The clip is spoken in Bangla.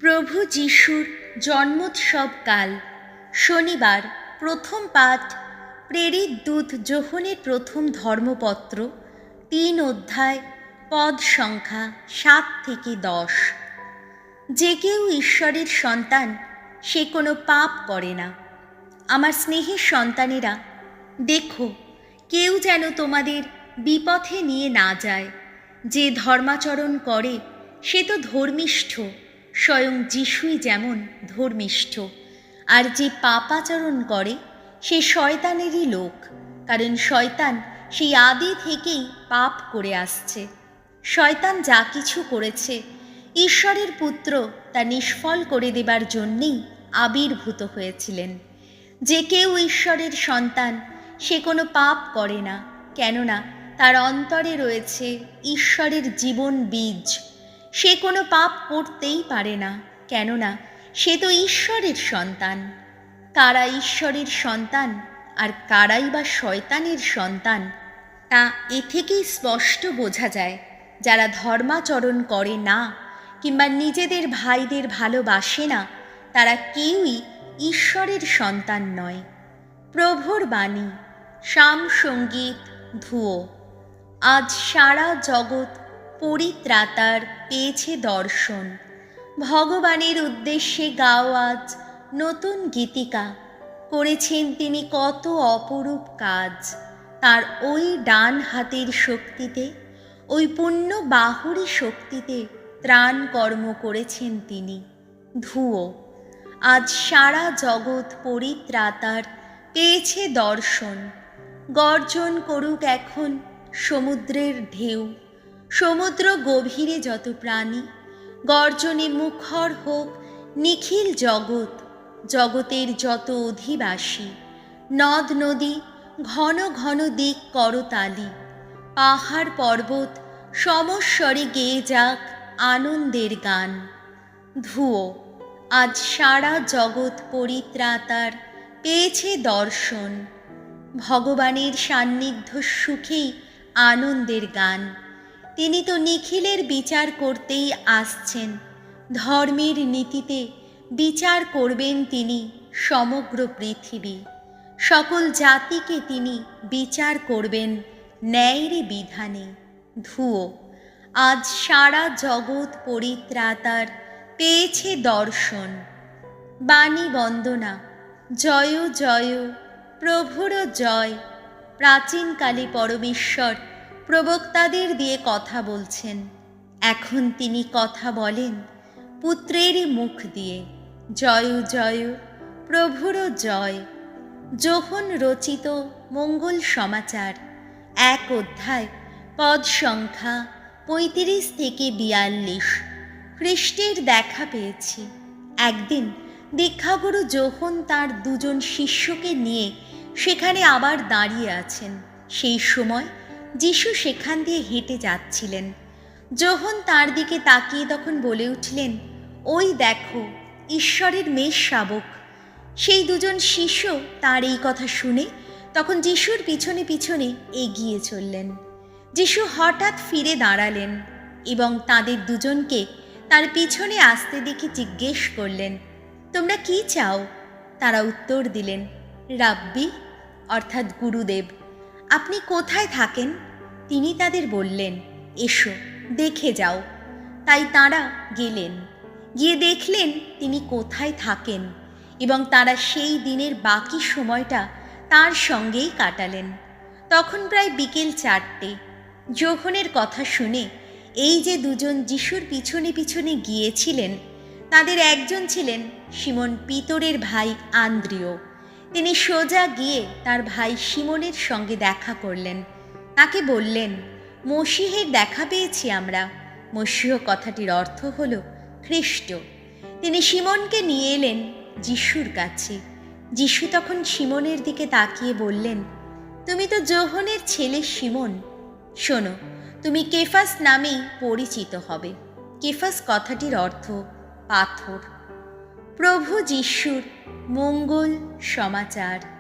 প্রভু যিশুর জন্মোৎসব কাল শনিবার প্রথম পাঠ প্রেরিত দূত যোহনের প্রথম ধর্মপত্র ৩ অধ্যায় পদ সংখ্যা ৭ থেকে ১০। যে কেউ ঈশ্বরের সন্তান সে কোনো পাপ করে না। আমার স্নেহের সন্তানেরা, দেখো কেউ যেন তোমাদের বিপথে নিয়ে না যায়। যে ধর্মাচরণ করে সে তো ধর্মিষ্ঠ, স্বয়ং যিশুই যেমন ধর্মিষ্ঠ। আর যে পাপাচরণ করে সে শয়তানেরই লোক, কারণ শয়তান সেই আদি থেকেই পাপ করে আসছে। শয়তান যা কিছু করেছে ঈশ্বরের পুত্র তা নিষ্ফল করে দেবার জন্যেই আবির্ভূত হয়েছিলেন। যে কেউ ঈশ্বরের সন্তান সে কোনো পাপ করে না, কেননা তার অন্তরে রয়েছে ঈশ্বরের জীবন বীজ। সে কোনো পাপ করতেই পারে না, কেননা সে তো ঈশ্বরের সন্তান। কারা ঈশ্বরের সন্তান আর কারাই বা শয়তানের সন্তান, তা এ থেকেই স্পষ্ট বোঝা যায়। যারা ধর্মাচরণ করে না কিংবা নিজেদের ভাইদের ভালোবাসে না, তারা কেউই ঈশ্বরের সন্তান নয়। প্রভুর বাণী, শাম সঙ্গীত ধুয়ো। আজ সারা জগৎ পরিত্রাতার পেয়েছে দর্শন। ভগবানের উদ্দেশ্যে গাও আজ নতুন গীতিকা। করেছেন তিনি কত অপরূপ কাজ। তার ওই ডান হাতের শক্তিতে, ওই পুণ্য বাহুরি শক্তিতে ত্রাণ কর্ম করেছেন তিনি। ধুয়ো। আজ সারা জগৎ পরিত্রাতার পেয়েছে দর্শন। গর্জন করুক এখন সমুদ্রের ঢেউ। সমুদ্র গভীরে যত প্রাণী, গর্জনে মুখর হোক নিখিল জগৎ। জগতের যত অধিবাসী, নদ নদী ঘন ঘন দিক করতালি। পাহাড় পর্বত সমস্বরে গেয়ে যাক আনন্দের গান। ধুয়ো। আজ সারা জগৎ পরিত্রাতার পেয়েছে দর্শন। ভগবানের সান্নিধ্য সুখেই আনন্দের গান। তিনি তো নিখিলের বিচার করতেই আসছেন। ধর্মের নীতিতে বিচার করবেন তিনি সমগ্র পৃথিবী। সকল জাতিকে তিনি বিচার করবেন ন্যায়ের বিধানে। ধুয়ো। আজ সারা জগৎ পরিত্রাতার পেয়েছে দর্শন। বাণী বন্দনা। জয় জয় প্রভুর জয়। প্রাচীনকালে পরমেশ্বর প্রবক্তাদের দিয়ে কথা বলছেন। এখন তিনি কথা বলেন পুত্রের মুখ দিয়ে। জয় জয় প্রভুর জয়। যোহন রচিত মঙ্গল সমাচার ১ অধ্যায় পদ সংখ্যা ৩৫ থেকে ৪২। খ্রিস্টের দেখা পেয়েছি। একদিন দীক্ষাগুরু যোহন তার ২ জন শিষ্যকে নিয়ে সেখানে আবার দাঁড়িয়ে আছেন। সেই সময় যিশু সেখান দিয়ে হেঁটে যাচ্ছিলেন। যোহন তার দিকে তাকিয়ে তখন বলে উঠলেন, ওই দেখো ঈশ্বরের মেষ শাবক। সেই ২ জন শিষ্য তার এই কথা শুনে তখন যিশুর পিছনে পিছনে এগিয়ে চললেন। যিশু হঠাৎ ফিরে দাঁড়ালেন এবং তাদের ২ জনকে তার পিছনে আসতে দেখে জিজ্ঞেস করলেন, তোমরা কি চাও? তারা উত্তর দিলেন, রাব্বি অর্থাৎ গুরুদেব, আপনি কোথায় থাকেন? তিনি তাদের বললেন, এসো দেখে যাও। তাই তাঁরা গেলেন, গিয়ে দেখলেন তিনি কোথায় থাকেন এবং তারা সেই দিনের বাকি সময়টা তার সঙ্গেই কাটালেন। তখন প্রায় বিকেল ৪টে। যোহনের কথা শুনে এই যে ২ জন যিশুর পিছনে পিছনে গিয়েছিলেন, তাদের একজন ছিলেন সিমন পিতরের ভাই আন্দ্রিয়। তিনি সোজা গিয়ে তার ভাই সিমনের সঙ্গে দেখা করলেন। তাকে বললেন, মসীহের দেখা পেয়েছি আমরা। মসীহ কথাটির অর্থ হল খ্রিস্ট। তিনি সিমনকে নিয়ে এলেন যিশুর কাছে। যিশু তখন সিমনের দিকে তাকিয়ে বললেন, তুমি তো যোহনের ছেলে সিমন। শোনো, তুমি কেফাস নামেই পরিচিত হবে। কেফাস কথাটির অর্থ পাথর। প্রভু যিশুর মঙ্গল সমাচার।